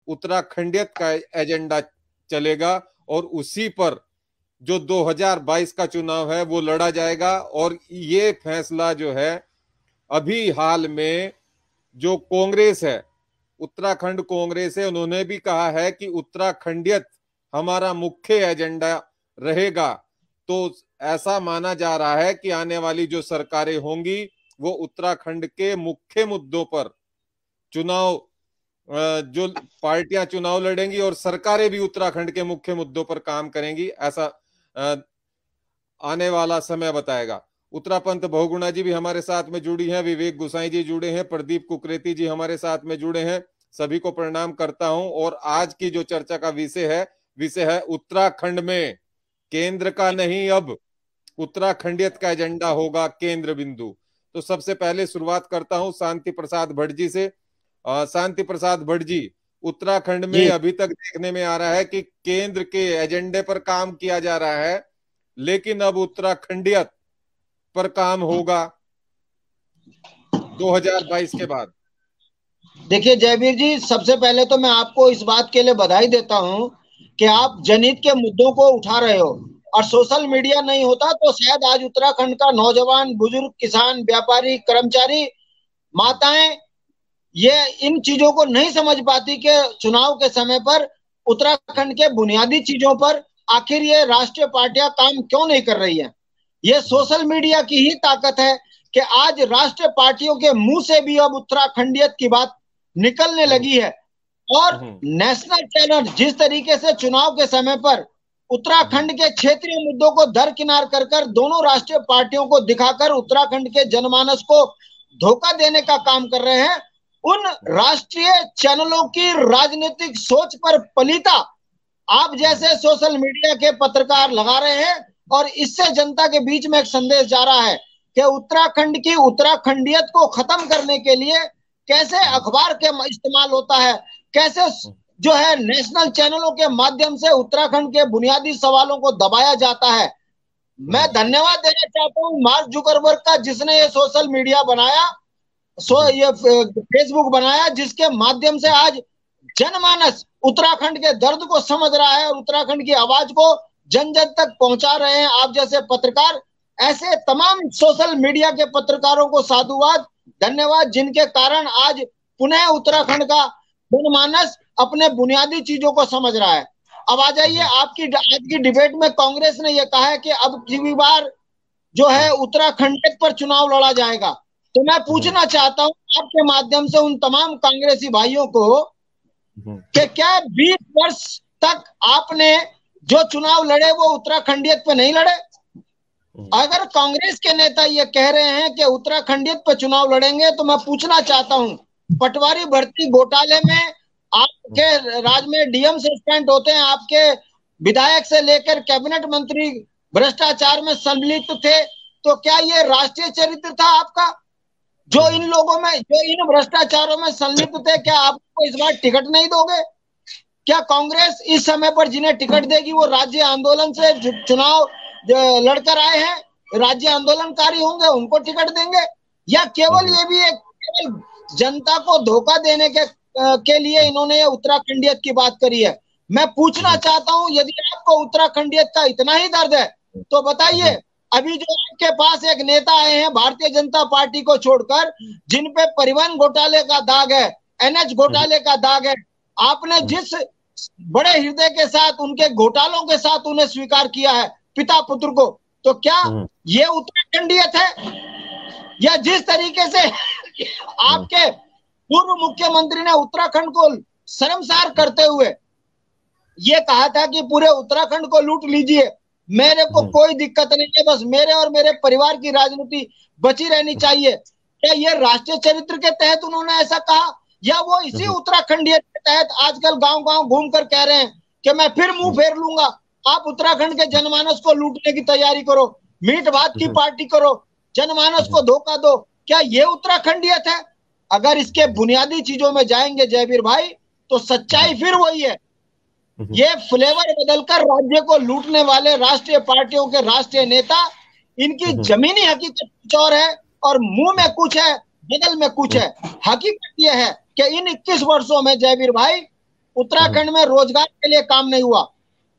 उत्तराखंडियत का एजेंडा चलेगा और उसी पर जो 2022 का चुनाव है वो लड़ा जाएगा। और ये फैसला जो है अभी हाल में जो कांग्रेस है, उत्तराखंड कांग्रेस है, उन्होंने भी कहा है कि उत्तराखंडियत हमारा मुख्य एजेंडा रहेगा। तो ऐसा माना जा रहा है कि आने वाली जो सरकारें होंगी वो उत्तराखंड के मुख्य मुद्दों पर चुनाव, जो पार्टियां चुनाव लड़ेंगी और सरकारें भी उत्तराखंड के मुख्य मुद्दों पर काम करेंगी, ऐसा आने वाला समय बताएगा। उत्तरापंत बहुगुणा जी भी हमारे साथ में जुड़ी हैं, विवेक गुसाई जी जुड़े हैं, प्रदीप कुकरेती जी हमारे साथ में जुड़े हैं। सभी को प्रणाम करता हूं। और आज की जो चर्चा का विषय है उत्तराखंड में केंद्र का नहीं, अब उत्तराखंडियत का एजेंडा होगा केंद्र बिंदु। तो सबसे पहले शुरुआत करता हूं शांति प्रसाद भट्ट जी से। शांति प्रसाद भट्ट जी, उत्तराखंड में अभी तक देखने में आ रहा है कि केंद्र के एजेंडे पर काम किया जा रहा है, लेकिन अब उत्तराखंडियत पर काम होगा 2022 के बाद। देखिए जयवीर जी, सबसे पहले तो मैं आपको इस बात के लिए बधाई देता हूं कि आप जनहित के मुद्दों को उठा रहे हो। और सोशल मीडिया नहीं होता तो शायद आज उत्तराखंड का नौजवान, बुजुर्ग, किसान, व्यापारी, कर्मचारी, माताएं ये इन चीजों को नहीं समझ पाती कि चुनाव के समय पर उत्तराखंड के बुनियादी चीजों पर आखिर ये राष्ट्रीय पार्टियां काम क्यों नहीं कर रही है। ये सोशल मीडिया की ही ताकत है कि आज राष्ट्रीय पार्टियों के मुंह से भी अब उत्तराखंडियत की बात निकलने लगी है। और नेशनल चैनल जिस तरीके से चुनाव के समय पर उत्तराखंड के क्षेत्रीय मुद्दों को दरकिनार कर दोनों राष्ट्रीय पार्टियों को दिखाकर उत्तराखंड के जनमानस को धोखा देने का काम कर रहे हैं, उन राष्ट्रीय चैनलों की राजनीतिक सोच पर पलीता आप जैसे सोशल मीडिया के पत्रकार लगा रहे हैं। और इससे जनता के बीच में एक संदेश जा रहा है कि उत्तराखंड की उत्तराखंडियत को खत्म करने के लिए कैसे अखबार के इस्तेमाल होता है, कैसे जो है नेशनल चैनलों के माध्यम से उत्तराखंड के बुनियादी सवालों को दबाया जाता है। मैं धन्यवाद देना चाहता हूं मार्क जुकरबर्ग का, जिसने ये सोशल मीडिया बनाया, ये फेसबुक बनाया, जिसके माध्यम से आज जनमानस उत्तराखंड के दर्द को समझ रहा है और उत्तराखंड की आवाज को जन जन तक पहुंचा रहे हैं आप जैसे पत्रकार। ऐसे तमाम सोशल मीडिया के पत्रकारों को साधुवाद, धन्यवाद, जिनके कारण आज पुनः उत्तराखंड का जनमानस अपने बुनियादी चीजों को समझ रहा है। अब आ जाइए, आपकी आज की डिबेट में कांग्रेस ने यह कहा है कि अब की बार जो है उत्तराखंड पर चुनाव लड़ा जाएगा। तो मैं पूछना चाहता हूं आपके माध्यम से उन तमाम कांग्रेसी भाइयों को कि क्या 20 वर्ष तक आपने जो चुनाव लड़े वो उत्तराखंडियत पे नहीं लड़े? अगर कांग्रेस के नेता ये कह रहे हैं कि उत्तराखंडियत पे चुनाव लड़ेंगे, तो मैं पूछना चाहता हूं, पटवारी भर्ती घोटाले में आपके राज्य में डीएम सस्पेंड होते हैं, आपके विधायक से लेकर कैबिनेट मंत्री भ्रष्टाचार में सम्मिलित थे, तो क्या ये राष्ट्रीय चरित्र था आपका? जो इन लोगों में, जो इन भ्रष्टाचारों में संलिप्त थे, क्या आपको इस बार टिकट नहीं दोगे? क्या कांग्रेस इस समय पर जिन्हें टिकट देगी वो राज्य आंदोलन से चुनाव लड़कर आए हैं, राज्य आंदोलनकारी होंगे, उनको टिकट देंगे? या केवल ये भी एक केवल जनता को धोखा देने के लिए इन्होंने ये उत्तराखंडियत की बात करी है? मैं पूछना चाहता हूं, यदि आपको उत्तराखंडियत का इतना ही दर्द है तो बताइए, अभी जो आपके पास एक नेता आए हैं भारतीय जनता पार्टी को छोड़कर, जिन पे परिवहन घोटाले का दाग है, एनएच घोटाले का दाग है, आपने जिस बड़े हृदय के साथ उनके घोटालों के साथ उन्हें स्वीकार किया है, पिता पुत्र को, तो क्या ये उत्तराखंडियत है? या जिस तरीके से आपके पूर्व मुख्यमंत्री ने उत्तराखंड को शर्मसार करते हुए ये कहा था कि पूरे उत्तराखंड को लूट लीजिए, मेरे को कोई दिक्कत नहीं है, बस मेरे और मेरे परिवार की राजनीति बची रहनी चाहिए, क्या ये राष्ट्रीय चरित्र के तहत उन्होंने ऐसा कहा? या वो इसी उत्तराखंडियत के तहत आजकल गांव-गांव घूमकर कह रहे हैं कि मैं फिर मुंह फेर लूंगा, आप उत्तराखंड के जनमानस को लूटने की तैयारी करो, मीट भात की पार्टी करो, जनमानस को धोखा दो? क्या ये उत्तराखंडियत है? अगर इसके बुनियादी चीजों में जाएंगे जयवीर भाई, तो सच्चाई फिर वही है। ये फ्लेवर बदलकर राज्य को लूटने वाले राष्ट्रीय पार्टियों के राष्ट्रीय नेता, इनकी जमीनी हकीकत कुछ और है और मुंह में कुछ है, बदल में कुछ है। हकीकत यह है कि इन 21 वर्षों में जयवीर भाई उत्तराखंड में रोजगार के लिए काम नहीं हुआ,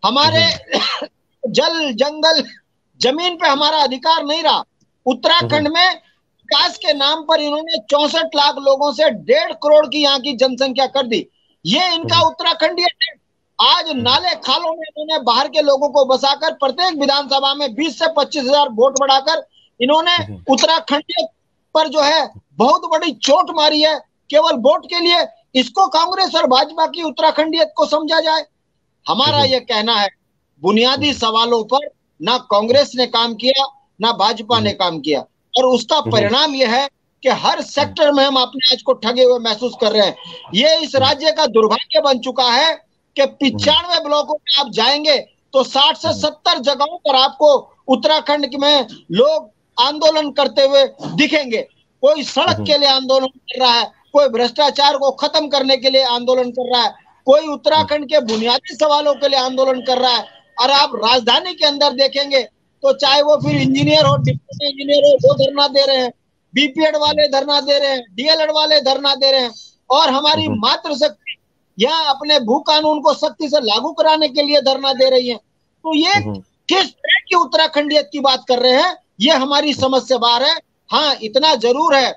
हमारे जल जंगल जमीन पे हमारा अधिकार नहीं रहा। उत्तराखंड में विकास के नाम पर इन्होंने 64 लाख लोगों से 1.5 करोड़ की यहाँ की जनसंख्या कर दी। ये इनका उत्तराखंडीय है। आज नाले खालों में इन्होंने बाहर के लोगों को बसाकर प्रत्येक विधानसभा में 20 से 25,000 वोट बढ़ाकर इन्होंने उत्तराखंडीय पर जो है बहुत बड़ी चोट मारी है, केवल वोट के लिए। इसको कांग्रेस और भाजपा की उत्तराखंडीयत को समझा जाए। हमारा यह कहना है, बुनियादी सवालों पर ना कांग्रेस ने काम किया ना भाजपा ने काम किया, और उसका परिणाम यह है कि हर सेक्टर में हम अपने आज को ठगे हुए महसूस कर रहे हैं। ये इस राज्य का दुर्भाग्य बन चुका है कि 95 ब्लॉकों में आप जाएंगे तो 60 से 70 जगहों पर आपको उत्तराखंड में लोग आंदोलन करते हुए दिखेंगे। कोई सड़क के लिए आंदोलन कर रहा है, कोई भ्रष्टाचार को खत्म करने के लिए आंदोलन कर रहा है, कोई उत्तराखंड के बुनियादी सवालों के लिए आंदोलन कर रहा है। और आप राजधानी के अंदर देखेंगे तो चाहे वो फिर इंजीनियर हो, डिप्टी इंजीनियर हो, वो धरना दे रहे हैं, बीपीएड वाले धरना दे रहे हैं, डीएलएड वाले धरना दे रहे हैं, और हमारी मातृशक्ति यहाँ अपने भू कानून को सख्ती से लागू कराने के लिए धरना दे रही है। तो ये किस तरह की उत्तराखंडियत की बात कर रहे हैं, ये हमारी समझ से बाहर है। हाँ, इतना जरूर है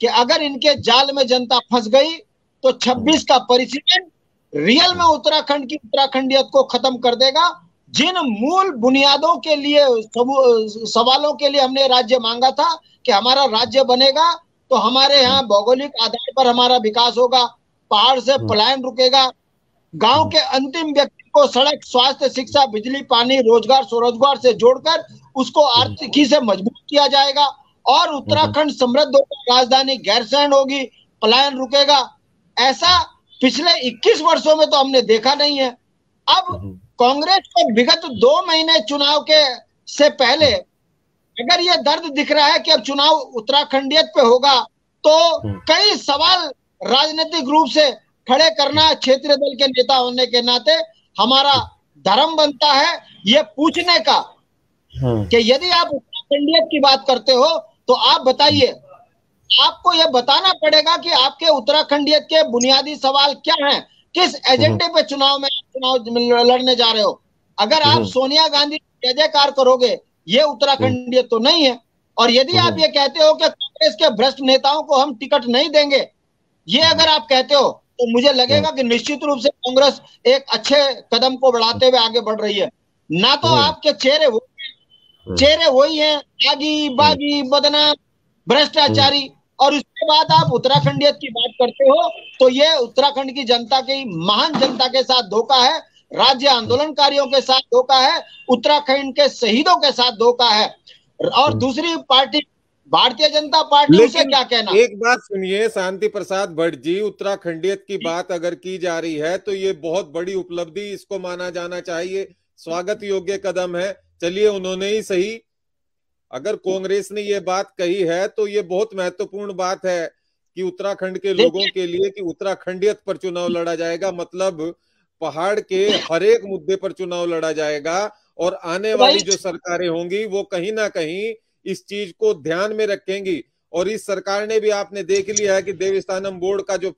कि अगर इनके जाल में जनता फंस गई तो 26 का परिसीमन रियल में उत्तराखंड की उत्तराखंडियत को खत्म कर देगा। जिन मूल बुनियादों के लिए, सवालों के लिए हमने राज्य मांगा था कि हमारा राज्य बनेगा तो हमारे यहाँ भौगोलिक आधार पर हमारा विकास होगा, पहाड़ से पलायन रुकेगा, गांव के अंतिम व्यक्ति को सड़क, स्वास्थ्य, शिक्षा, बिजली, पानी, रोजगार, स्वरोजगार से जोड़कर उसको आर्थिकी से मजबूत किया जाएगा, और उत्तराखंड समृद्ध होगा, राजधानी गैरसैंण होगी, पलायन रुकेगा। ऐसा पिछले 21 वर्षों में तो हमने देखा नहीं है। अब कांग्रेस को विगत 2 महीने चुनाव के से पहले अगर ये दर्द दिख रहा है कि अब चुनाव उत्तराखंडियत पे होगा, तो कई सवाल राजनीतिक रूप से खड़े करना क्षेत्रीय दल के नेता होने के नाते हमारा धर्म बनता है ये पूछने का कि यदि आप उत्तराखंडियत की बात करते हो तो आप बताइए, आपको यह बताना पड़ेगा कि आपके उत्तराखंडियत के बुनियादी सवाल क्या हैं, किस एजेंडे पे चुनाव लड़ने जा रहे हो। अगर आप सोनिया गांधी जय जयकार करोगे, ये उत्तराखंडियत तो नहीं है। और यदि आप ये कहते हो कि कांग्रेस के भ्रष्ट नेताओं को हम टिकट नहीं देंगे, ये अगर आप कहते हो तो मुझे लगेगा कि निश्चित रूप से कांग्रेस एक अच्छे कदम को बढ़ाते हुए आगे बढ़ रही है। ना तो आपके चेहरे वही हैं, आगी बागी बदनाम भ्रष्टाचारी, और उसके बाद आप उत्तराखंडियत की बात करते हो तो ये उत्तराखंड की जनता की, महान जनता के साथ धोखा है, राज्य आंदोलनकारियों के साथ धोखा है, उत्तराखंड के शहीदों के साथ धोखा है। और दूसरी पार्टी भारतीय जनता पार्टी, उसे क्या कहना। एक बात सुनिए शांति प्रसाद भट्ट जी, उत्तराखंडियत की बात अगर की जा रही है तो ये बहुत बड़ी उपलब्धि, इसको माना जाना चाहिए, स्वागत योग्य कदम है। चलिए उन्होंने ही सही, अगर कांग्रेस ने ये बात कही है तो ये बहुत महत्वपूर्ण बात है कि उत्तराखंड के लोगों के लिए कि उत्तराखंडियत पर चुनाव लड़ा जाएगा, मतलब पहाड़ के हर एक मुद्दे पर चुनाव लड़ा जाएगा। और आने वाली जो सरकारें होंगी वो कहीं ना कहीं इस चीज को ध्यान में रखेंगी। और इस सरकार ने भी, आपने देख लिया है कि देवस्थानम बोर्ड का जो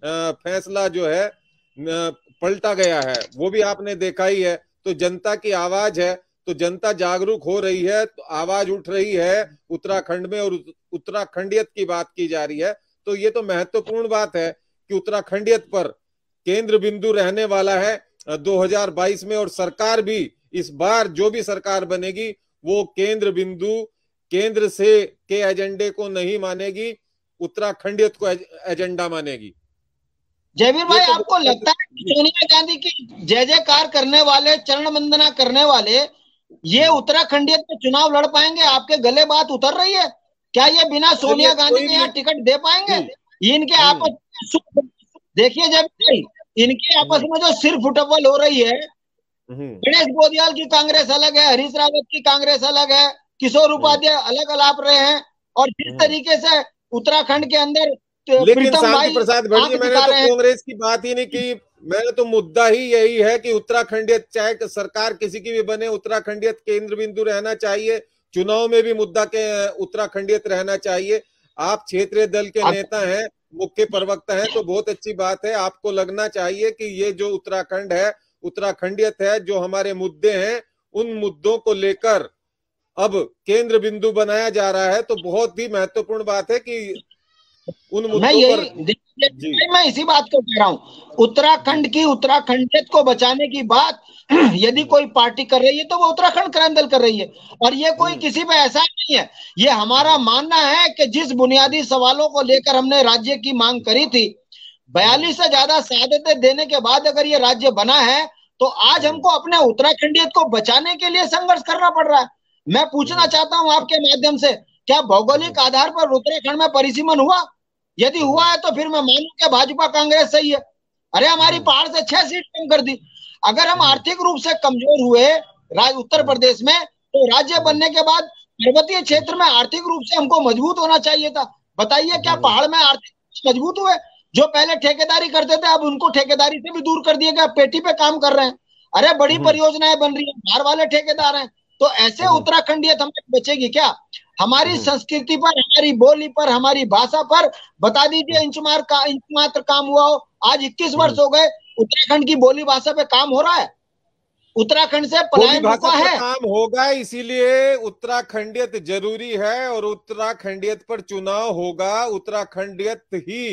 फैसला जो है पलटा गया है, वो भी आपने देखा ही है। तो जनता की आवाज है, तो जनता जागरूक हो रही है, तो आवाज उठ रही है उत्तराखंड में, और उत्तराखंडियत की बात की जा रही है। तो ये तो महत्वपूर्ण बात है कि उत्तराखंडियत पर केंद्र बिंदु रहने वाला है 2022 में, और सरकार भी इस बार जो भी सरकार बनेगी वो केंद्र बिंदु, केंद्र से के एजेंडे को नहीं मानेगी, उत्तराखंडियत को एजेंडा मानेगी। जयवीर भाई, आपको लगता है कि सोनिया गांधी की जय जयकार करने वाले, चरण वंदना करने वाले, ये उत्तराखंडियत में चुनाव लड़ पाएंगे? आपके गले बात उतर रही है क्या? ये बिना सोनिया गांधी के यहाँ टिकट दे पाएंगे? इनके आपस, देखिए जब इनके आपस में जो सिर फुटबॉल हो रही है, गणेश गोदियाल की कांग्रेस अलग है, हरीश रावत की कांग्रेस अलग है, किशोर उपाध्याय अलग अलाप रहे हैं, और जिस तरीके से उत्तराखंड के अंदर लेकिन शांति प्रसाद भट्ट जी, मैंने तो कांग्रेस की बात ही नहीं की, मैंने तो मुद्दा ही यही है कि उत्तराखंडियत, चाहे सरकार किसी की भी बने, उत्तराखंडियत केंद्र बिंदु रहना चाहिए। चुनाव में भी मुद्दा के उत्तराखंडियत रहना चाहिए। आप क्षेत्रीय दल के नेता हैं, मुख्य प्रवक्ता हैं, तो बहुत अच्छी बात है। आपको लगना चाहिए कि ये जो उत्तराखंड है, उत्तराखंडियत है, जो हमारे मुद्दे हैं, उन मुद्दों को लेकर अब केंद्र बिंदु बनाया जा रहा है, तो बहुत ही महत्वपूर्ण बात है कि उन मैं मुद्दों पर जी मैं इसी बात को कह रहा हूँ। उत्तराखंड की उत्तराखंडियत को बचाने की बात यदि कोई पार्टी कर रही है तो वो उत्तराखंड क्रांति कर रही है, और ये कोई किसी पे ऐसा नहीं है। ये हमारा मानना है कि जिस बुनियादी सवालों को लेकर हमने राज्य की मांग करी थी, 42 से ज्यादा शहादतें देने के बाद अगर ये राज्य बना है, तो आज हमको अपने उत्तराखंडियत को बचाने के लिए संघर्ष करना पड़ रहा है। मैं पूछना चाहता हूं आपके माध्यम से, क्या भौगोलिक आधार पर उत्तराखंड में परिसीमन हुआ? यदि हुआ है तो फिर मैं मानूं कि भाजपा कांग्रेस सही है। अरे हमारी पहाड़ से 6 सीट कम कर दी। अगर हम आर्थिक रूप से कमजोर हुए उत्तर प्रदेश में, तो राज्य बनने के बाद पर्वतीय क्षेत्र में आर्थिक रूप से हमको मजबूत होना चाहिए था। बताइए, क्या पहाड़ में आर्थिक मजबूत हुए? जो पहले ठेकेदारी करते थे, अब उनको ठेकेदारी से भी दूर कर दिया गया, पेटी पे काम कर रहे हैं। अरे बड़ी परियोजनाएं बन रही है, बाहर वाले ठेकेदार हैं। तो ऐसे उत्तराखंडियत हमें बचेगी क्या? हमारी संस्कृति पर, हमारी बोली पर, हमारी भाषा पर बता दीजिए इंच मात्र काम हुआ हो? आज 21 वर्ष हो गए, उत्तराखंड की बोली भाषा पे काम हो रहा है? उत्तराखंड से पलायन रुका है? काम होगा, इसीलिए उत्तराखंडियत जरूरी है, और उत्तराखंडियत पर चुनाव होगा, उत्तराखंडियत ही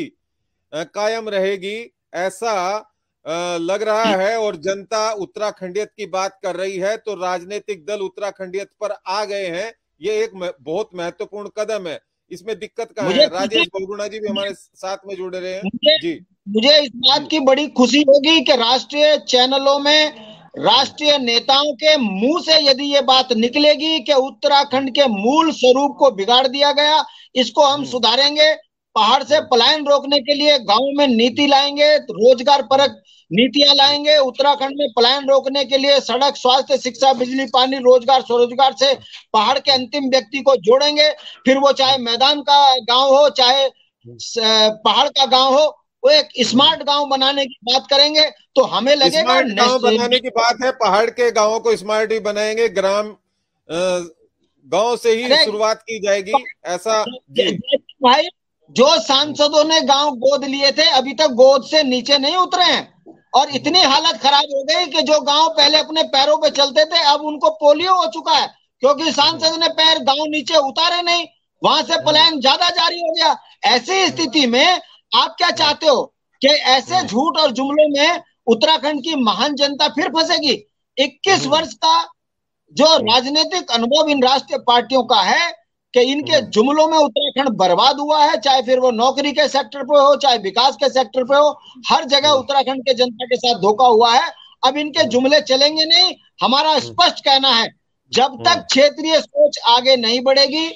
कायम रहेगी, ऐसा लग रहा है। और जनता उत्तराखंडियत की बात कर रही है, तो राजनीतिक दल उत्तराखंडियत पर आ गए हैं। ये एक बहुत महत्वपूर्ण कदम है। इसमें दिक्कत कहाँ है? राजेश बहुगुणा जी भी हमारे साथ में जुड़ रहे हैं। जी, मुझे इस बात की बड़ी खुशी होगी कि राष्ट्रीय चैनलों में राष्ट्रीय नेताओं के मुंह से यदि ये बात निकलेगी कि उत्तराखंड के मूल स्वरूप को बिगाड़ दिया गया, इसको हम सुधारेंगे, पहाड़ से पलायन रोकने के लिए गांव में नीति लाएंगे, रोजगार परक नीतियां लाएंगे, उत्तराखंड में पलायन रोकने के लिए सड़क, स्वास्थ्य, शिक्षा, बिजली, पानी, रोजगार, स्वरोजगार से पहाड़ के अंतिम व्यक्ति को जोड़ेंगे। फिर वो चाहे मैदान का गांव हो, चाहे पहाड़ का गांव हो, वो एक स्मार्ट गांव बनाने की बात करेंगे। तो हमें लगेगा गांव बनाने की बात है, पहाड़ के गांवों को स्मार्ट ही बनाएंगे, ग्राम गांव से ही शुरुआत की जाएगी, ऐसा। भाई, जो सांसदों ने गांव गोद लिए थे, अभी तक गोद से नीचे नहीं उतरे हैं, और इतनी हालत खराब हो गई कि जो गांव पहले अपने पैरों पे चलते थे, अब उनको पोलियो हो चुका है, क्योंकि सांसद ने पैर गांव नीचे उतारे नहीं, वहां से पलायन ज्यादा जारी हो गया। ऐसी स्थिति में आप क्या चाहते हो कि ऐसे झूठ और जुमलों में उत्तराखंड की महान जनता फिर फंसेगी? 21 वर्ष का जो राजनीतिक अनुभव इन राष्ट्रीय पार्टियों का है कि इनके जुमलों में उत्तराखंड बर्बाद हुआ है, चाहे फिर वो नौकरी के सेक्टर पे हो, चाहे विकास के सेक्टर पे हो, हर जगह उत्तराखंड के जनता के साथ धोखा हुआ है। अब इनके जुमले चलेंगे नहीं। हमारा स्पष्ट कहना है, जब तक क्षेत्रीय सोच आगे नहीं बढ़ेगी,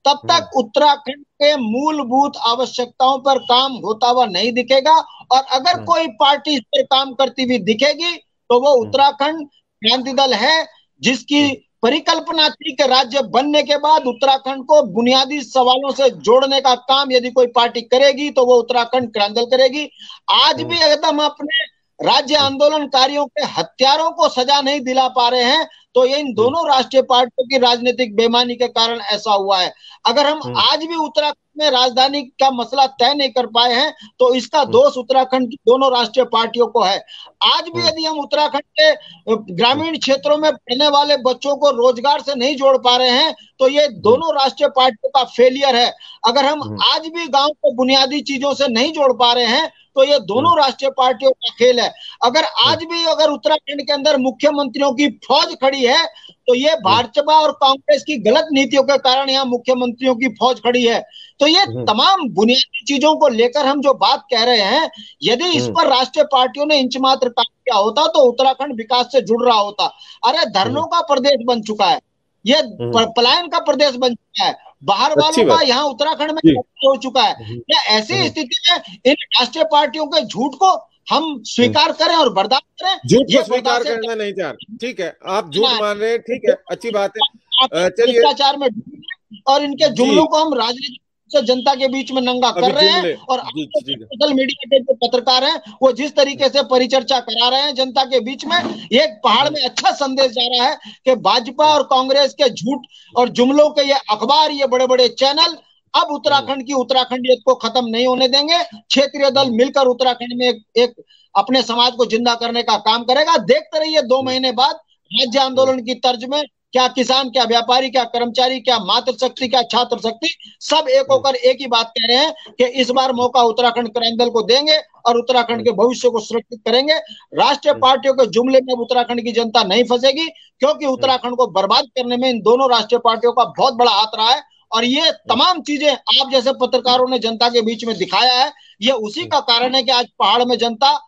तब तक उत्तराखंड के मूलभूत आवश्यकताओं पर काम होता हुआ नहीं दिखेगा। और अगर कोई पार्टी इस पर काम करती हुई दिखेगी, तो वो उत्तराखंड क्रांति दल है, जिसकी परिकल्पना थी कि राज्य बनने के बाद उत्तराखंड को बुनियादी सवालों से जोड़ने का काम यदि कोई पार्टी करेगी, तो वो उत्तराखंड क्रांति दल करेगी। आज भी एकदम अपने राज्य आंदोलनकारियों के हत्यारों को सजा नहीं दिला पा रहे हैं, तो ये इन दोनों राष्ट्रीय पार्टियों की राजनीतिक बेईमानी के कारण ऐसा हुआ है। अगर हम आज भी उत्तराखंड में राजधानी का मसला तय नहीं कर पाए हैं, तो इसका दोष उत्तराखंड की दोनों राष्ट्रीय पार्टियों को है। आज भी यदि हम उत्तराखंड के ग्रामीण क्षेत्रों में पढ़ने वाले बच्चों को रोजगार से नहीं जोड़ पा रहे हैं, तो ये दोनों राष्ट्रीय पार्टियों का फेलियर है। अगर हम आज भी गांव को बुनियादी चीजों से नहीं जोड़ पा रहे हैं, तो ये दोनों राष्ट्रीय पार्टियों का खेल है। अगर आज भी अगर उत्तराखंड के अंदर मुख्यमंत्रियों की फौज खड़ी है, तो ये भाजपा और कांग्रेस की गलत नीतियों के कारण यहाँ मुख्यमंत्रियों की फौज खड़ी है। तो ये तमाम बुनियादी चीजों को लेकर हम जो बात कह रहे हैं, यदि इस पर राष्ट्रीय पार्टियों ने इंच मात्र काम किया होता, तो उत्तराखंड विकास से जुड़ रहा होता। अरे धरनों का प्रदेश बन चुका है, ये पलायन का प्रदेश बन चुका है, बाहर वालों का यहाँ उत्तराखंड में हो चुका है। क्या ऐसी स्थिति में इन राष्ट्रीय पार्टियों के झूठ को हम स्वीकार करें और बर्दाश्त करें? झूठ को स्वीकार करना नहीं चाह रहे, ठीक है, आप झूठ मान रहे हैं, ठीक है, अच्छी बात है। चलिए, भ्रष्टाचार में और इनके जुमलों को हम राजनीतिक से जनता के बीच में नंगा कर रहे हैं, और सोशल मीडिया के जो पत्रकार हैं, वो जिस तरीके से परिचर्चा करा रहे हैं जनता के बीच में, ये पहाड़ में अच्छा संदेश जा रहा है कि भाजपा और कांग्रेस के झूठ और जुमलों के ये अखबार, ये बड़े बड़े चैनल अब उत्तराखंड की उत्तराखंडियत को खत्म नहीं होने देंगे। क्षेत्रीय दल मिलकर उत्तराखंड में एक अपने समाज को जिंदा करने का काम करेगा। देखते रहिए 2 महीने बाद राज्य आंदोलन की तर्ज में क्या किसान, क्या व्यापारी, क्या कर्मचारी, क्या मातृशक्ति, क्या छात्र शक्ति, सब एक होकर एक ही बात कह रहे हैं कि इस बार मौका उत्तराखंड क्रांति दल को देंगे और उत्तराखंड के भविष्य को सुरक्षित करेंगे। राष्ट्रीय पार्टियों के जुमले में उत्तराखंड की जनता नहीं फंसेगी, क्योंकि उत्तराखंड को बर्बाद करने में इन दोनों राष्ट्रीय पार्टियों का बहुत बड़ा हाथ रहा है। और ये तमाम चीजें आप जैसे पत्रकारों ने जनता के बीच में दिखाया है, ये उसी का कारण है कि आज पहाड़ में जनता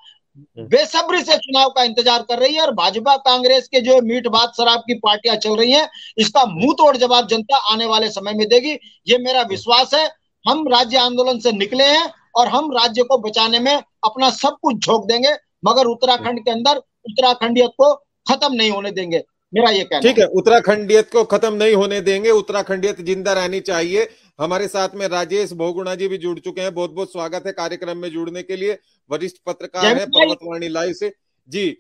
बेसब्री से चुनाव का इंतजार कर रही है। और भाजपा कांग्रेस के जो मीठ भात शराब की पार्टियां चल रही हैं, इसका मुंह तोड़ जवाब जनता आने वाले समय में देगी, ये मेरा विश्वास है। हम राज्य आंदोलन से निकले हैं और हम राज्य को बचाने में अपना सब कुछ झोंक देंगे, मगर उत्तराखंड के अंदर उत्तराखंडियत को खत्म नहीं होने देंगे, मेरा ये कहना ठीक है। उत्तराखंडियत को खत्म नहीं होने देंगे, उत्तराखंडियत जिंदा रहनी चाहिए। हमारे साथ में राजेश बहुगुणा जी भी जुड़ चुके हैं, बहुत बहुत स्वागत है कार्यक्रम में जुड़ने के लिए। वरिष्ठ पत्रकार है पर्वतवाणी लाइव से। जी,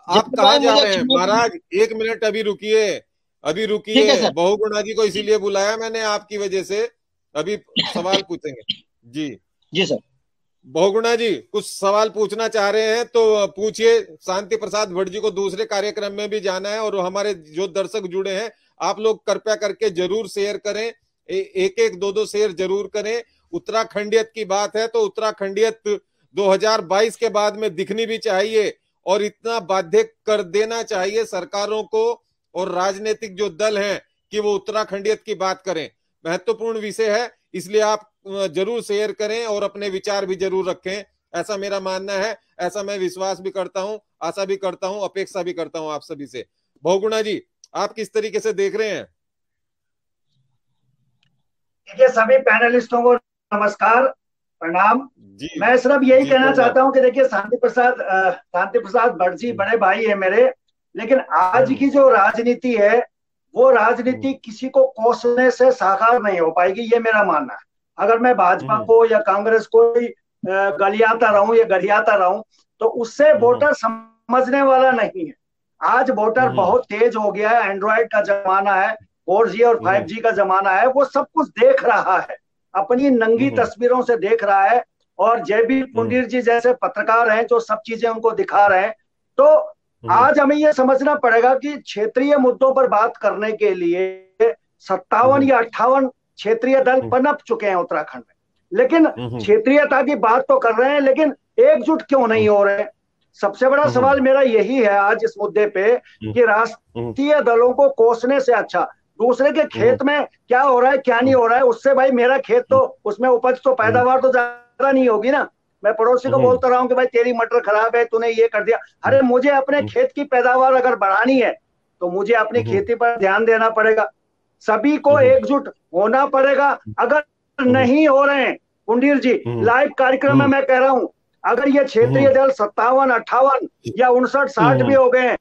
आप कहाँ जा रहे हैं महाराज? 1 मिनट अभी रुकिए, अभी रुकिए। बहुगुणा जी को इसीलिए बुलाया मैंने आपकी वजह से, अभी सवाल पूछेंगे। जी जी सर। बहुगुणा जी कुछ सवाल पूछना चाह रहे हैं तो पूछिए। शांति प्रसाद भट्ट जी को दूसरे कार्यक्रम में भी जाना है, और हमारे जो दर्शक जुड़े हैं आप लोग कृपया करके जरूर शेयर करें, एक एक दो शेयर जरूर करें। उत्तराखंडियत की बात है तो उत्तराखंडियत 2022 के बाद में दिखनी भी चाहिए, और इतना बाध्य कर देना चाहिए सरकारों को और राजनीतिक जो दल हैं कि वो उत्तराखंडियत की बात करें। महत्वपूर्ण विषय है, इसलिए आप जरूर शेयर करें और अपने विचार भी जरूर रखें, ऐसा मेरा मानना है। ऐसा मैं विश्वास भी करता हूं, आशा भी करता हूं, अपेक्षा भी करता हूं आप सभी से। बहुगुणा जी, आप किस तरीके से देख रहे हैं? देखिए, सभी पैनलिस्टों को नमस्कार, प्रणाम। मैं सिर्फ यही कहना चाहता हूं कि देखिए, शांति प्रसाद भट्ट जी बड़े भाई है मेरे, लेकिन आज की जो राजनीति है वो राजनीति किसी को कोसने से साकार नहीं हो पाएगी, ये मेरा मानना है। अगर मैं भाजपा को या कांग्रेस को गलियाता रहूं या गरियाता रहूं तो उससे वोटर समझने वाला नहीं है। आज वोटर बहुत तेज हो गया है, एंड्रॉइड का जमाना है, 4G और 5G का जमाना है, वो सब कुछ देख रहा है, अपनी नंगी तस्वीरों से देख रहा है। और जयवीर पुंडीर जी जैसे पत्रकार हैं जो सब चीजें उनको दिखा रहे हैं। तो आज हमें ये समझना पड़ेगा कि क्षेत्रीय मुद्दों पर बात करने के लिए 57 या 58 क्षेत्रीय दल पनप चुके हैं उत्तराखंड में, लेकिन क्षेत्रीयता की बात तो कर रहे हैं, लेकिन एकजुट क्यों नहीं हो रहे? सबसे बड़ा सवाल मेरा यही है आज इस मुद्दे पे कि राष्ट्रीय दलों को कोसने से अच्छा दूसरे के खेत में क्या हो रहा है क्या नहीं हो रहा है, उससे भाई मेरा खेत तो उसमें उपज तो पैदावार तो ज्यादा नहीं होगी ना। मैं पड़ोसी को बोलता रहा हूँ कि भाई तेरी मटर खराब है, तूने ये कर दिया। अरे मुझे अपने खेत की पैदावार अगर बढ़ानी है तो मुझे अपनी खेती पर ध्यान देना पड़ेगा, सभी को एकजुट होना पड़ेगा। अगर नहीं हो रहे हैं पुंडीर जी, लाइव कार्यक्रम में मैं कह रहा हूं, अगर ये क्षेत्रीय दल 57, 58 या 59, 60 भी हो गए,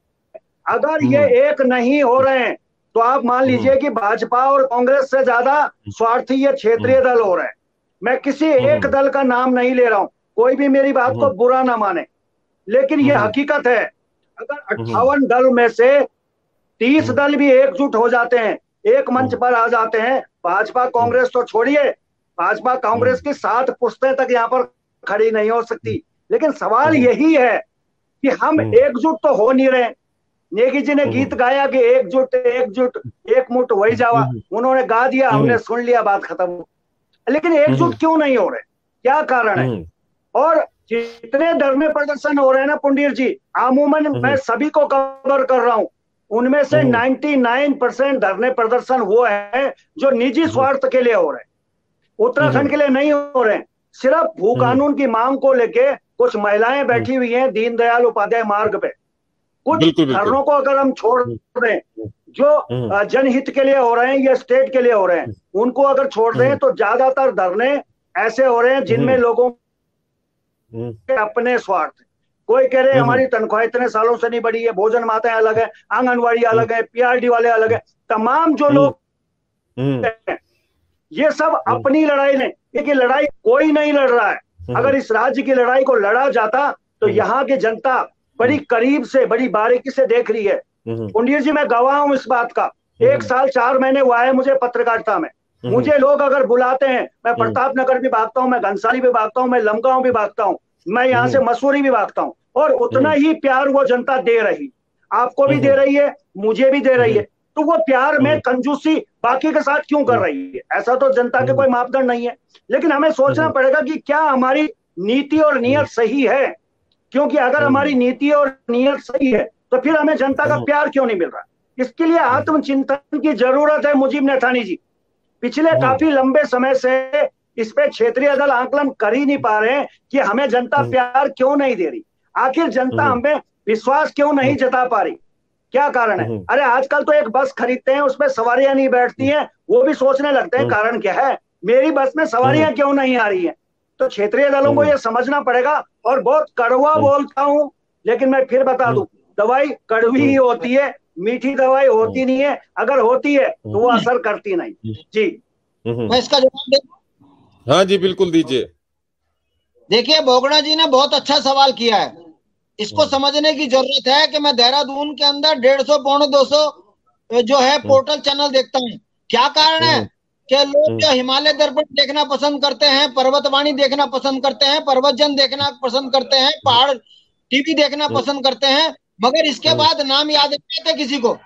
अगर ये एक नहीं हो रहे हैं तो आप मान लीजिए कि भाजपा और कांग्रेस से ज्यादा स्वार्थी ये क्षेत्रीय दल हो रहे हैं। मैं किसी एक दल का नाम नहीं ले रहा हूं, कोई भी मेरी बात को बुरा ना माने, लेकिन ये हकीकत है। अगर 58 दल में से 30 दल भी एकजुट हो जाते हैं, एक मंच पर आ जाते हैं, भाजपा कांग्रेस तो छोड़िए, भाजपा कांग्रेस की 7 पुश्तें तक यहाँ पर खड़ी नहीं हो सकती। लेकिन सवाल यही है कि हम एकजुट तो हो नहीं रहे। नेगी जी ने गीत गाया कि एकजुट एकजुट एक मुठ वही जावा, उन्होंने गा दिया, हमने सुन लिया, बात खत्म। लेकिन एकजुट क्यों नहीं हो रहे, क्या कारण है? और जितने धरने प्रदर्शन हो रहे हैं ना पुंडीर जी, अमूमन मैं सभी को कवर कर रहा हूं, उनमें से 99% धरने प्रदर्शन वो है जो निजी स्वार्थ के लिए हो रहे हैं, उत्तराखंड के लिए नहीं हो रहे हैं। सिर्फ भू कानून की मांग को लेके कुछ महिलाएं बैठी हुई हैं दीनदयाल उपाध्याय मार्ग पे। कुछ धरनों को अगर हम छोड़ दें जो जनहित के लिए हो रहे हैं या स्टेट के लिए हो रहे हैं, उनको अगर छोड़ दें तो ज्यादातर धरने ऐसे हो रहे हैं जिनमें लोगों के अपने स्वार्थ। कोई कह रहे हमारी तनख्वाह इतने सालों से नहीं बढ़ी है, भोजन माताएं अलग है, आंगनवाड़ी अलग है, PRD वाले अलग है, तमाम जो लोग ये सब अपनी लड़ाई ने, ये लड़ाई कोई नहीं लड़ रहा है। अगर इस राज्य की लड़ाई को लड़ा जाता तो यहाँ की जनता बड़ी करीब से बड़ी बारीकी से देख रही है। पुंडीर जी मैं गवाह हूं इस बात का, 1 साल 4 महीने हुआ है मुझे पत्रकारिता में, मुझे लोग अगर बुलाते हैं, मैं प्रतापनगर भी भागता हूँ, मैं घनसाली भी भागता हूँ, मैं लमगांव भी भागता हूँ, मैं यहाँ से मसूरी भी भागता हूँ, और उतना ही प्यार वो जनता दे रही, आपको भी दे रही है, मुझे भी दे रही है। तो वो प्यार में कंजूसी बाकी के साथ क्यों कर रही है? ऐसा तो जनता के कोई मापदंड नहीं है। लेकिन हमें सोचना पड़ेगा कि क्या हमारी नीति और नीयत सही है, क्योंकि अगर हमारी नीति और नीयत सही है तो फिर हमें जनता का प्यार क्यों नहीं मिल रहा? इसके लिए आत्मचिंतन की जरूरत है। मुजीब नेठानी जी पिछले काफी लंबे समय से इस पे क्षेत्रीय दल आंकलन कर ही नहीं पा रहे हैं कि हमें जनता प्यार क्यों नहीं दे रही, आखिर जनता हमें विश्वास क्यों नहीं जता पा रही, क्या कारण है? अरे आजकल तो एक बस खरीदते हैं, उसमें सवारियां नहीं बैठती हैं, वो भी सोचने लगते हैं कारण क्या है, मेरी बस में सवारियां क्यों नहीं आ रही हैं? तो क्षेत्रीय दलों को ये समझना पड़ेगा। और बहुत कड़वा बोलता हूं, लेकिन मैं फिर बता दूं, दवाई कड़वी ही होती है, मीठी दवाई होती नहीं है, अगर होती है तो वो असर करती नहीं। जी मैं इसका जवाब दे? हाँ जी बिल्कुल दीजिए। देखिए बोगड़ा जी ने बहुत अच्छा सवाल किया है, इसको समझने की जरूरत है कि मैं देहरादून के अंदर 150 पौने 200 जो है पोर्टल चैनल देखता हूँ। क्या कारण है कि लोग जो हिमालय दर्पण देखना पसंद करते हैं, पर्वतवाणी देखना पसंद करते हैं, पर्वतजन देखना पसंद करते हैं, पहाड़ टीवी देखना पसंद करते हैं, मगर इसके बाद नाम याद नहीं रहते किसी को।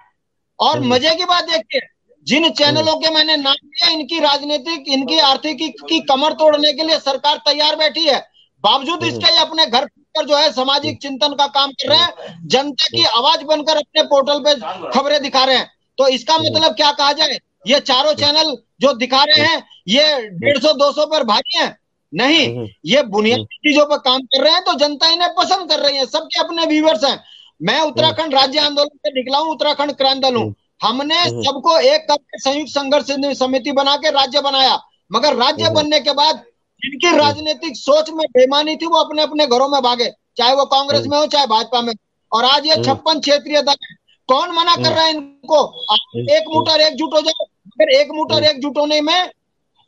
और मजे की बात देखिए, जिन चैनलों के मैंने नाम लिया, इनकी राजनीतिक, इनकी आर्थिक की कमर तोड़ने के लिए सरकार तैयार बैठी है, बावजूद इसके अपने घर पर जो है सामाजिक चिंतन का काम कर रहे हैं, जनता की आवाज बनकर अपने पोर्टल पे खबरें दिखा रहे हैं। तो इसका मतलब क्या कहा जाए, ये चारों चैनल जो दिखा रहे हैं ये 150-200 पर भारी हैं? नहीं, ये बुनियादी चीजों पर काम कर रहे हैं, तो जनता इन्हें पसंद कर रही है, सबके अपने व्यूअर्स हैं। मैं उत्तराखंड राज्य आंदोलन से निकला हूँ, उत्तराखंड क्रांति दल हूँ, हमने सबको एक करके संयुक्त संघर्ष समिति बना के राज्य बनाया, मगर राज्य बनने के बाद जिनकी राजनीतिक सोच में बेईमानी थी वो अपने अपने घरों में भागे, चाहे वो कांग्रेस में हो चाहे भाजपा में। और आज ये 56 क्षेत्रीय दल है, कौन मना कर रहा है इनको? एक मुठर एकजुट हो जाओ, अगर एक मुठर एकजुट होने में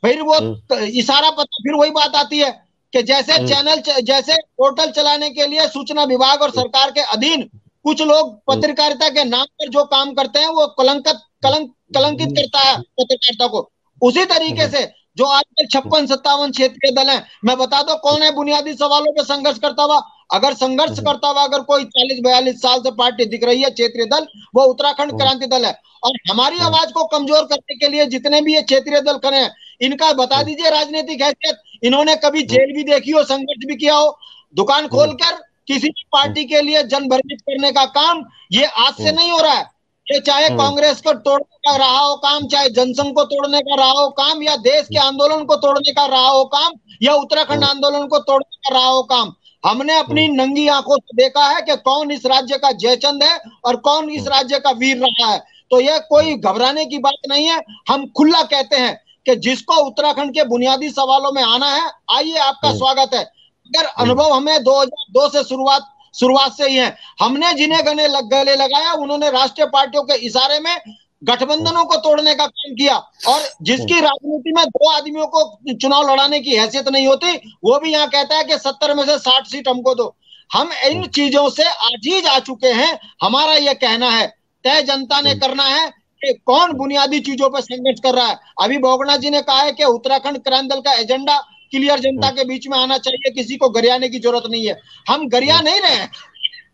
फिर वो इशारा पता, फिर वही बात आती है कि जैसे चैनल, जैसे पोर्टल चलाने के लिए सूचना विभाग और सरकार के अधीन कुछ लोग पत्रकारिता के नाम पर जो काम करते हैं वो कलंकित करता है पत्रकारिता को, उसी तरीके से जो आजकल 56-57 क्षेत्रीय दल हैं, मैं बता दो कौन है बुनियादी सवालों पे संघर्ष करता हुआ? अगर संघर्ष करता हुआ अगर कोई 40-42 साल से पार्टी दिख रही है क्षेत्रीय दल, वो उत्तराखंड क्रांति दल है। और हमारी आवाज को कमजोर करने के लिए जितने भी ये क्षेत्रीय दल खड़े हैं, इनका बता दीजिए राजनीतिक हैसियत, इन्होंने कभी जेल भी देखी हो, संघर्ष भी किया हो? दुकान खोलकर किसी भी पार्टी के लिए जन भ्रमित करने का काम ये आज से नहीं हो रहा है। ये चाहे कांग्रेस को तोड़ने का रहा हो काम, चाहे जनसंघ को तोड़ने का रहा हो काम, या देश के आंदोलन को तोड़ने का रहा हो काम, या उत्तराखंड आंदोलन को तोड़ने का रहा हो काम, हमने अपनी नंगी आंखों से देखा है कि कौन इस राज्य का जयचंद है और कौन इस राज्य का वीर रहा है। तो ये कोई घबराने की बात नहीं है, हम खुला कहते हैं कि जिसको उत्तराखंड के बुनियादी सवालों में आना है, आइए, आपका स्वागत है। अगर अनुभव हमें 2002 से शुरुआत से ही है, हमने जिन्हें गले लगाया उन्होंने राष्ट्रीय पार्टियों के इशारे में गठबंधनों को तोड़ने का काम किया, और जिसकी राजनीति में 2 आदमियों को चुनाव लड़ाने की हैसियत नहीं होती, वो भी यहाँ कहता है कि 70 में से 60 सीट हमको दो। हम इन चीजों से आजीज आ चुके हैं। हमारा यह कहना है, तय जनता ने करना है कि कौन बुनियादी चीजों पर संघर्ष कर रहा है। अभी बोगड़ा जी ने कहा है कि उत्तराखंड क्रांति दल का एजेंडा क्लियर जनता के बीच में आना चाहिए, किसी को गरियाने की जरूरत नहीं है। हम गरिया नहीं रहे हैं,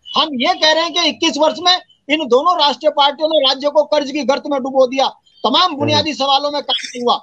हम ये कह रहे हैं कि 21 वर्ष में इन दोनों राष्ट्रीय पार्टियों ने राज्य को कर्ज की गर्त में डुबो दिया, तमाम बुनियादी सवालों में काम नहीं हुआ।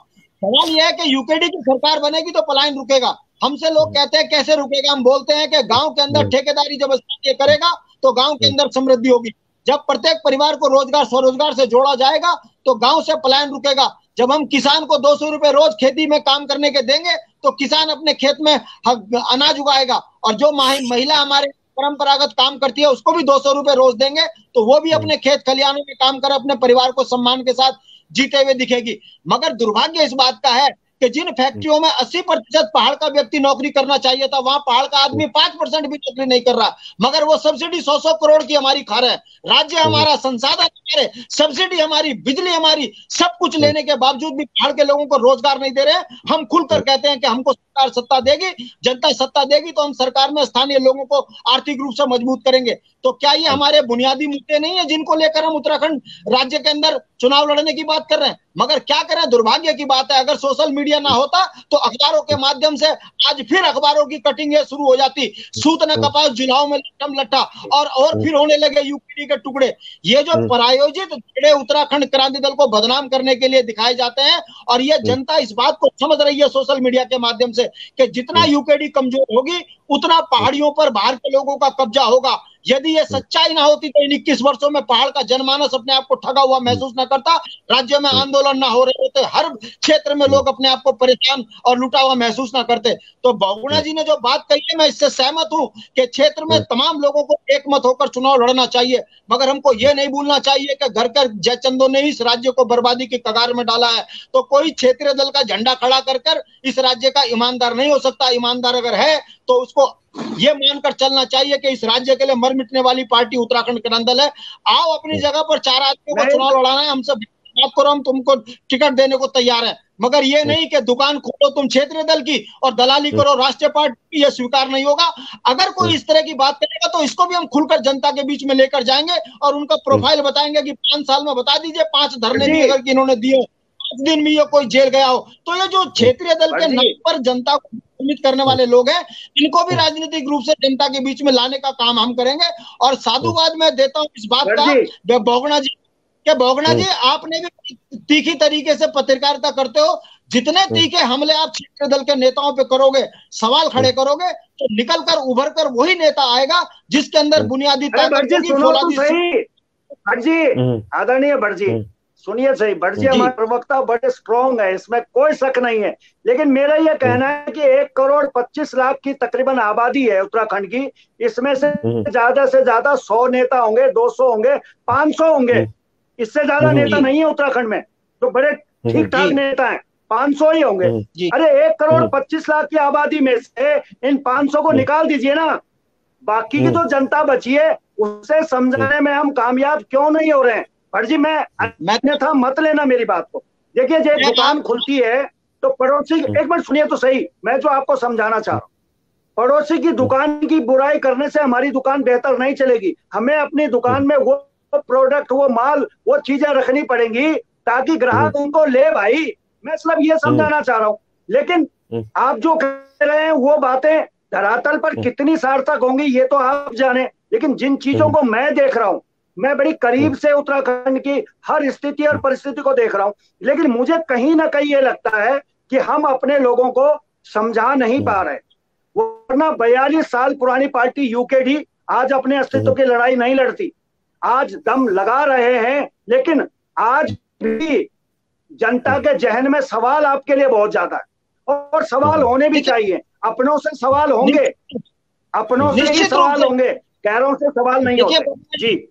सवाल यह है कि यूकेडी की सरकार बनेगी तो पलायन रुकेगा। हमसे लोग कहते हैं कैसे रुकेगा, हम बोलते हैं कि गांव के अंदर ठेकेदारी जब स्थानीय करेगा तो गांव के अंदर समृद्धि होगी। जब प्रत्येक परिवार को रोजगार स्वरोजगार से जोड़ा जाएगा तो गांव से पलायन रुकेगा। जब हम किसान को 200 रुपए रोज खेती में काम करने के देंगे तो किसान अपने खेत में अनाज उगाएगा, और जो महिला हमारे परंपरागत काम करती है उसको भी 200 रुपए रोज देंगे तो वो भी अपने खेत खलिहानों में काम कर अपने परिवार को सम्मान के साथ जीते हुए दिखेगी। मगर दुर्भाग्य इस बात का है कि जिन फैक्ट्रियों में 80% पहाड़ का व्यक्ति नौकरी करना चाहिए था, वहां पहाड़ का आदमी 5% भी नौकरी नहीं कर रहा, मगर वो सब्सिडी 100-100 करोड़ की हमारी खा रहे हैं। राज्य हमारा, संसाधन हमारे, सब्सिडी हमारी, बिजली हमारी, सब कुछ लेने के बावजूद भी पहाड़ के लोगों को रोजगार नहीं दे रहे हैं। हम खुलकर कहते हैं कि हमको सरकार सत्ता देगी, जनता सत्ता देगी तो हम सरकार में स्थानीय लोगों को आर्थिक रूप से मजबूत करेंगे। तो क्या ये हमारे बुनियादी मुद्दे नहीं है जिनको लेकर हम उत्तराखंड राज्य के अंदर चुनाव लड़ने की बात कर रहे हैं? मगर क्या करें, दुर्भाग्य की बात है, अगर सोशल मीडिया ना होता तो अखबारों के माध्यम से आज फिर अखबारों की कटिंग शुरू हो जाती, सूत न कपास जुलाओं में लट्ठम लट्ठा, और फिर होने लगे यूपीडी के टुकड़े। ये जो प्रायोजित टुकड़े उत्तराखंड क्रांति दल को बदनाम करने के लिए दिखाए जाते हैं, और ये जनता इस बात को समझ रही है सोशल मीडिया के माध्यम से कि जितना यूकेडी कमजोर होगी उतना पहाड़ियों पर बाहर के लोगों का कब्जा होगा। यदि ये सच्चाई ना होती तो इन 21 वर्षों में पहाड़ का जनमानस अपने आप को ठगा हुआ महसूस ना करता, राज्य में आंदोलन ना हो रहे होते, हर क्षेत्र में लोग अपने आप को परेशान और लुटा हुआ महसूस ना करते। तो बहुगुणा जी ने जो बात कही है, मैं इससे सहमत हूं कि क्षेत्र में तमाम लोगों को एकमत होकर चुनाव लड़ना चाहिए, मगर हमको ये नहीं भूलना चाहिए कि घर कर जयचंदो ने इस राज्य को बर्बादी की कगार में डाला है, तो कोई क्षेत्रीय दल का झंडा खड़ा कर इस राज्य का ईमानदार नहीं हो सकता। ईमानदार अगर है तो उसको ये मानकर चलना चाहिए कि इस राज्य के लिए मर मिटने वाली पार्टी उत्तराखंड क्रांति दल है। आओ अपनी जगह पर 4 आदमियों को चुनाव लड़ाना है, हमसे बात करो, हम तुमको टिकट देने को तैयार है, मगर ये नहीं कि दुकान खोलो तुम क्षेत्रीय दल की और दलाली करो राष्ट्रीय पार्टी की, ये स्वीकार नहीं होगा। अगर कोई इस तरह की बात करेगा तो इसको भी हम खुलकर जनता के बीच में लेकर जाएंगे और उनका प्रोफाइल बताएंगे कि 5 साल में बता दीजिए 5 धरने भी अगर इन्होंने दिए, 5 दिन में ये कोई जेल गया हो। तो ये जो क्षेत्रीय दल के नाम पर जनता को भ्रमित करने वाले लोग हैं, इनको भी राजनीतिक रूप से जनता के बीच में लाने का काम हम करेंगे। और साधुवाद मैं देता हूं इस बात का बहुगुणा जी के, बहुगुणा जी आपने भी तीखी तरीके से पत्रकारिता करते हो, जितने तीखे हमले आप क्षेत्रीय दल के नेताओं पे करोगे, सवाल खड़े करोगे, तो निकल कर उभर कर वही नेता आएगा जिसके अंदर बुनियादी ताकत होगी। आदरणीय भट्ट जी सुनिए सही, भट्ट जी हमारे प्रवक्ता बड़े स्ट्रॉन्ग है, इसमें कोई शक नहीं है, लेकिन मेरा यह कहना है कि 1,25,00,000 की तकरीबन आबादी है उत्तराखंड की, इसमें से ज्यादा 100 नेता होंगे, 200 होंगे, 500 होंगे, इससे ज्यादा नेता नहीं है उत्तराखंड में, तो बड़े ठीक ठाक नेता है, 500 ही होंगे। अरे 1,25,00,000 की आबादी में से इन 500 को निकाल दीजिए ना, बाकी की जो जनता बची है उसे समझाने में हम कामयाब क्यों नहीं हो रहे हैं? भट्ट जी मैं था मत लेना मेरी बात को। देखिए जब दुकान खुलती है तो पड़ोसी, एक मिनट सुनिए तो सही, मैं जो आपको समझाना चाह रहा हूँ, पड़ोसी की दुकान की बुराई करने से हमारी दुकान बेहतर नहीं चलेगी। हमें अपनी दुकान में वो प्रोडक्ट, वो माल, वो चीजें रखनी पड़ेंगी ताकि ग्राहक उनको ले। भाई मैं मतलब ये समझाना चाह रहा हूँ, लेकिन आप जो कह रहे हैं वो बातें धरातल पर कितनी सार्थक होंगी ये तो आप जाने, लेकिन जिन चीजों को मैं देख रहा हूँ, मैं बड़ी करीब से उत्तराखंड की हर स्थिति और परिस्थिति को देख रहा हूं, लेकिन मुझे कहीं ना कहीं ये लगता है कि हम अपने लोगों को समझा नहीं पा रहे। वरना 42 साल पुरानी पार्टी यूकेडी आज अपने अस्तित्व की लड़ाई नहीं लड़ती, आज दम लगा रहे हैं, लेकिन आज भी जनता के जहन में सवाल आपके लिए बहुत ज्यादा है, और सवाल होने भी चाहिए। अपनों से सवाल होंगे, अपनों से ही सवाल होंगे, गैरों से सवाल नहीं होते। जी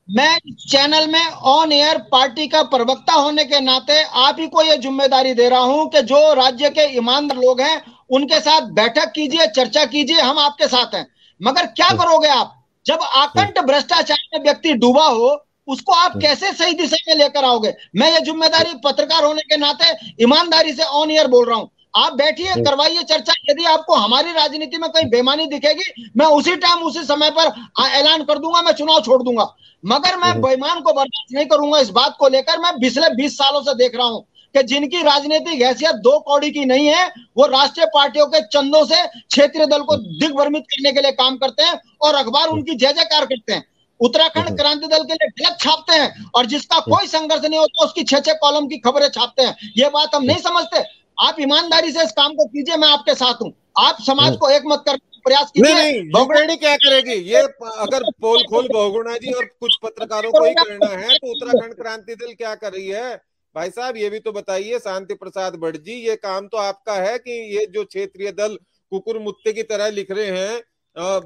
मैं इस चैनल में ऑन एयर पार्टी का प्रवक्ता होने के नाते आप ही को यह जिम्मेदारी दे रहा हूं कि जो राज्य के ईमानदार लोग हैं उनके साथ बैठक कीजिए, चर्चा कीजिए, हम आपके साथ हैं। मगर क्या करोगे आप जब आकंठ भ्रष्टाचार में व्यक्ति डूबा हो, उसको आप कैसे सही दिशा में लेकर आओगे? मैं ये जिम्मेदारी पत्रकार होने के नाते ईमानदारी से ऑन एयर बोल रहा हूं। आप बैठिए, करवाइए चर्चा। यदि आपको हमारी राजनीति में कहीं बेईमानी दिखेगी, मैं उसी टाइम उसी समय पर ऐलान कर दूंगा, मैं चुनाव छोड़ दूंगा, मगर मैं बेईमान को बर्दाश्त नहीं करूंगा। इस बात को लेकर मैं पिछले 20 सालों से देख रहा हूं कि जिनकी राजनीतिक हैसियत 2 कौड़ी की नहीं है, वो राष्ट्रीय पार्टियों के चंदों से क्षेत्रीय दल को दिग्भ्रमित करने के लिए काम करते हैं और अखबार उनकी जय जयकार करते हैं, उत्तराखंड क्रांति दल के लिए गलत छापते हैं, और जिसका कोई संघर्ष नहीं होता उसकी 6-6 कॉलम की खबरें छापते हैं। ये बात हम नहीं समझते। आप ईमानदारी से इस काम को कीजिए, मैं आपके साथ हूं। आप समाज को एक मत करने का प्रयास कीजिए। नहीं, बहुगुणा क्या करेगी ये? अगर पोल खोल बहुगुणा जी और कुछ पत्रकारों को ही करना है तो उत्तराखंड क्रांति दल क्या कर रही है? भाई साहब ये भी तो बताइए। शांति प्रसाद भट्ट जी, ये काम तो आपका है कि ये जो क्षेत्रीय दल कुकुर मुत्ते की तरह लिख रहे हैं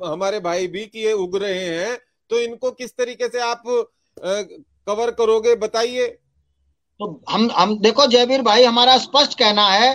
हमारे भाई भी कि ये उग रहे हैं, तो इनको किस तरीके से आप कवर करोगे, बताइए। तो हम देखो जयवीर भाई, हमारा स्पष्ट कहना है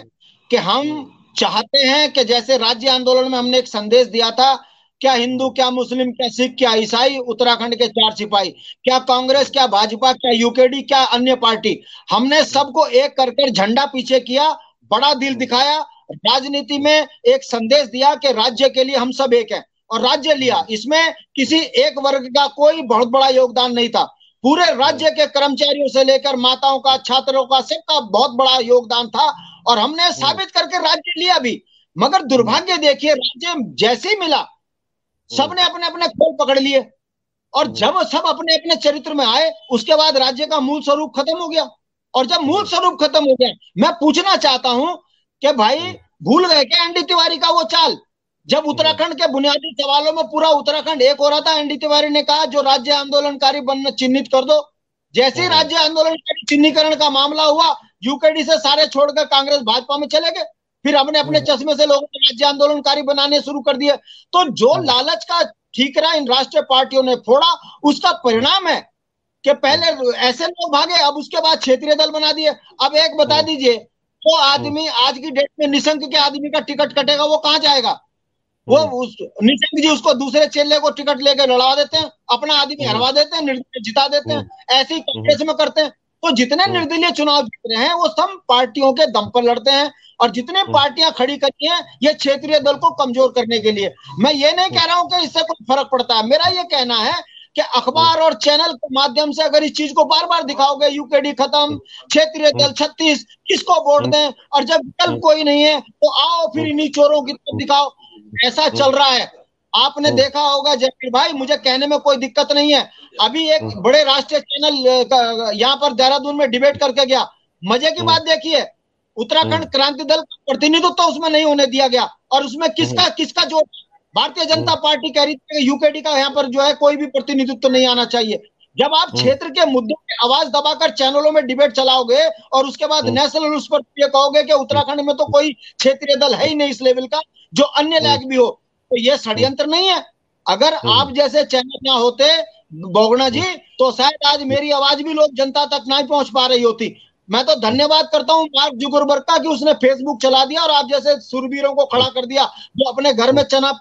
कि हम चाहते हैं कि जैसे राज्य आंदोलन में हमने एक संदेश दिया था, क्या हिंदू, क्या मुस्लिम, क्या सिख, क्या ईसाई, उत्तराखंड के 4 सिपाही, क्या कांग्रेस, क्या भाजपा, क्या यूकेडी, क्या अन्य पार्टी, हमने सबको एक कर झंडा पीछे किया, बड़ा दिल दिखाया, राजनीति में एक संदेश दिया कि राज्य के लिए हम सब एक हैं। और राज्य लिया, इसमें किसी एक वर्ग का कोई बहुत बड़ा योगदान नहीं था। पूरे राज्य के कर्मचारियों से लेकर माताओं का, छात्रों का, सबका बहुत बड़ा योगदान था और हमने साबित करके राज्य लिया भी। मगर दुर्भाग्य देखिए, राज्य जैसे ही मिला सबने अपने अपने खोल पकड़ लिए और जब सब अपने अपने चरित्र में आए उसके बाद राज्य का मूल स्वरूप खत्म हो गया। और जब मूल स्वरूप खत्म हो गया, मैं पूछना चाहता हूं कि भाई भूल गए क्या एनडी तिवारी का वो चाल? जब उत्तराखंड के बुनियादी सवालों में पूरा उत्तराखंड एक हो रहा था, एनडी तिवारी ने कहा जो राज्य आंदोलनकारी बनना चिन्हित कर दो। जैसे ही राज्य आंदोलनकारी चिन्हीकरण का मामला हुआ, यूकेडी से सारे छोड़कर कांग्रेस भाजपा में चले गए, फिर अपने अपने चश्मे से लोगों को राज्य आंदोलनकारी बनाने शुरू कर दिए। तो जो लालच का ठीकरा इन राष्ट्रीय पार्टियों ने फोड़ा, उसका परिणाम है कि पहले ऐसे लोग भागे, अब उसके बाद क्षेत्रीय दल बना दिए। अब एक बता दीजिए, वो आदमी आज की डेट में निशंक के आदमी का टिकट कटेगा, वो कहां जाएगा? वो निशंक जी उसको दूसरे चेले को टिकट लेकर लड़वा देते हैं, अपना आदमी हरवा देते हैं, निर्दलीय जिता देते हैं। ऐसे ही कांग्रेस में करते हैं। तो जितने निर्दलीय चुनाव जीत रहे हैं वो सब पार्टियों के दम पर लड़ते हैं और जितने पार्टियां खड़ी करती हैं ये क्षेत्रीय दल को कमजोर करने के लिए। मैं ये नहीं कह रहा हूं कि इससे कोई फर्क पड़ता है, मेरा ये कहना है कि अखबार और चैनल के माध्यम से अगर इस चीज को बार बार दिखाओगे, यूकेडी खत्म, क्षेत्रीय दल 36, किसको वोट दें, और जब विकल्प कोई नहीं है तो आओ फिर इन्हीं चोरों की तरफ दिखाओ। ऐसा चल रहा है। आपने देखा होगा जयवीर भाई, मुझे कहने में कोई दिक्कत नहीं है, अभी एक बड़े राष्ट्रीय चैनल यहाँ पर देहरादून में डिबेट करके गया। मजे की बात देखिए, उत्तराखंड क्रांति दल का प्रतिनिधित्व तो उसमें नहीं होने दिया गया और उसमें किसका जो भारतीय जनता पार्टी कह रही थी यूकेडी का यहाँ पर जो है कोई भी प्रतिनिधित्व नहीं आना चाहिए। जब आप क्षेत्र के मुद्दों की आवाज दबाकर चैनलों में डिबेट चलाओगे और उसके बाद नेशनल उस पर ये कहोगे कि उत्तराखंड में तो कोई क्षेत्रीय दल है ही नहीं इस लेवल का जो अन्य लायक भी हो, तो ये षड्यंत्र नहीं है। अगर आप जैसे चैनल ना होते बोगना जी, तो शायद आज मेरी आवाज भी लोग जनता तक नहीं पहुंच पा रही होती। मैं तो धन्यवाद करता हूं मार्क जुकरबर्ग का कि उसने फेसबुक चला दिया और आप जैसे सुरवीरों को खड़ा कर दिया जो अपने घर में चना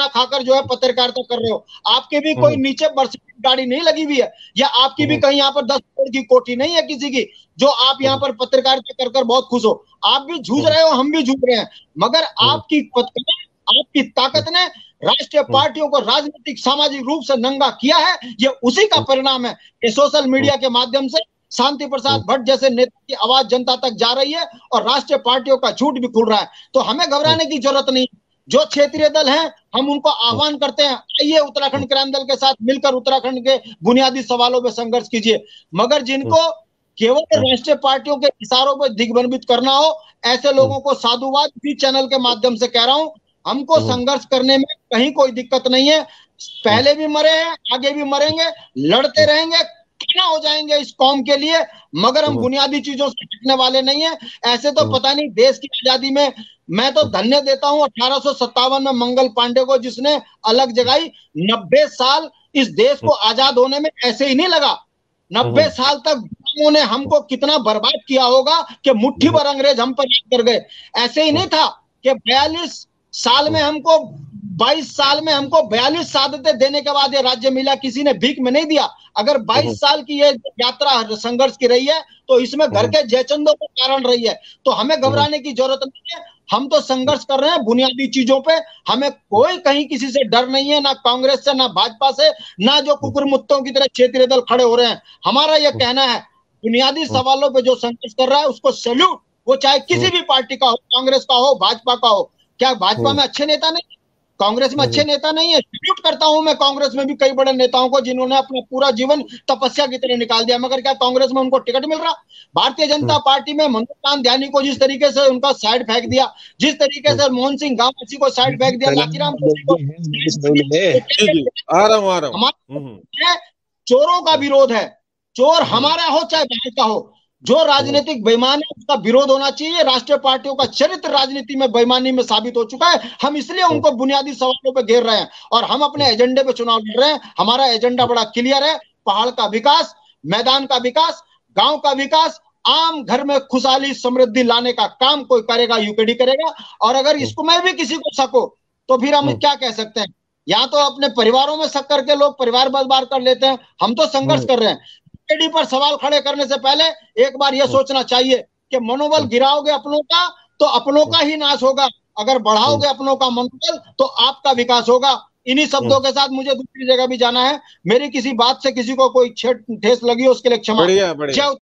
खाकर जो है पत्रकारिता कर रहे हो। आपके भी कोई नीचे मर्सिडीज गाड़ी नहीं लगी हुई है या आपकी भी कहीं यहाँ पर 10 करोड़ की कोठी नहीं है किसी की जो आप यहाँ पर पत्रकारिता कर बहुत खुश हो। आप भी जूझ रहे हो, हम भी जूझ रहे हैं, मगर आपकी ताकत ने राष्ट्रीय पार्टियों को राजनीतिक सामाजिक रूप से नंगा किया है। ये उसी का परिणाम है कि सोशल मीडिया के माध्यम से शांति प्रसाद भट्ट जैसे नेता की आवाज जनता तक जा रही है और राष्ट्रीय पार्टियों का झूठ भी खुल रहा है। तो हमें घबराने की जरूरत नहीं। जो क्षेत्रीय दल हैं हम उनको आह्वान करते हैं, आइए उत्तराखंड क्रांति दल के साथ मिलकर उत्तराखंड के बुनियादी सवालों पर संघर्ष कीजिए। मगर जिनको केवल राष्ट्रीय पार्टियों के इशारों पर दिग्भ्रमित करना हो, ऐसे लोगों को साधुवाद भी चैनल के माध्यम से कह रहा हूं, हमको संघर्ष करने में कहीं कोई दिक्कत नहीं है। पहले भी मरे हैं, आगे भी मरेंगे, लड़ते रहेंगे, क्या हो जाएंगे इस कौम के लिए, मगर हम बुनियादी चीजों से हटने वाले नहीं है। ऐसे तो पता नहीं देश की आजादी में मैं तो धन्य देता हूं 1857 में मंगल पांडे को जिसने अलग जगाई। 90 साल इस देश को आजाद होने में ऐसे ही नहीं लगा। 90 साल तक उन्होंने हमको कितना बर्बाद किया होगा कि मुट्ठी भर अंग्रेज हम पर कर गए। ऐसे ही नहीं था कि 42 साल में हमको 22 साल में हमको 42 शहादतें देने के बाद ये राज्य मिला, किसी ने भीख में नहीं दिया। अगर 22 साल की ये यात्रा संघर्ष की रही है तो इसमें घर के जयचंदों का कारण रही है। तो हमें घबराने की जरूरत नहीं है, हम तो संघर्ष कर रहे हैं बुनियादी चीजों पे। हमें कोई कहीं किसी से डर नहीं है, ना कांग्रेस से, ना भाजपा से, ना जो कुकुरमुत्तों की तरह क्षेत्रीय दल खड़े हो रहे हैं। हमारा यह कहना है बुनियादी सवालों पे जो संघर्ष कर रहा है उसको सैल्यूट, वो चाहे किसी भी पार्टी का हो, कांग्रेस का हो, भाजपा का हो। क्या भाजपा में अच्छे नेता नहीं, कांग्रेस में अच्छे नेता नहीं है? सैल्यूट करता हूं मैं कांग्रेस में भी कई बड़े नेताओं को जिन्होंने अपना पूरा जीवन तपस्या की तरह निकाल दिया, मगर क्या कांग्रेस में उनको टिकट मिल रहा? भारतीय जनता पार्टी में मनोज ध्यानी को जिस तरीके से उनका साइड फेंक दिया, जिस तरीके से मोहन सिंह गांधी को साइड फेंक दिया, लाखीराम हमारे चोरों का विरोध है। चोर हमारा हो चाहे बाहर का हो, जो राजनीतिक बेईमान है उसका विरोध होना चाहिए। राष्ट्रीय पार्टियों का चरित्र राजनीति में बेईमानी में साबित हो चुका है। हम इसलिए उनको बुनियादी सवालों पे घेर रहे हैं और हम अपने एजेंडे पे चुनाव लड़ रहे हैं। हमारा एजेंडा बड़ा क्लियर है, पहाड़ का विकास, मैदान का विकास, गांव का विकास, आम घर में खुशहाली समृद्धि लाने का काम कोई करेगा, यूकेडी करेगा। और अगर इसको मैं भी किसी को शक हो तो फिर हम क्या कह सकते हैं? या तो अपने परिवारों में शक करके लोग परिवार बर्बाद कर लेते हैं। हम तो संघर्ष कर रहे हैं। यूकेडी पर सवाल खड़े करने से पहले एक बार यह सोचना चाहिए कि मनोबल गिराओगे अपनों का तो अपनों का ही नाश होगा, अगर बढ़ाओगे अपनों का मनोबल तो आपका विकास होगा। इन्हीं शब्दों के साथ मुझे दूसरी जगह भी जाना है। मेरी किसी बात से किसी को कोई ठेस लगी हो उसके लिए क्षमा। बढ़िया बढ़िया।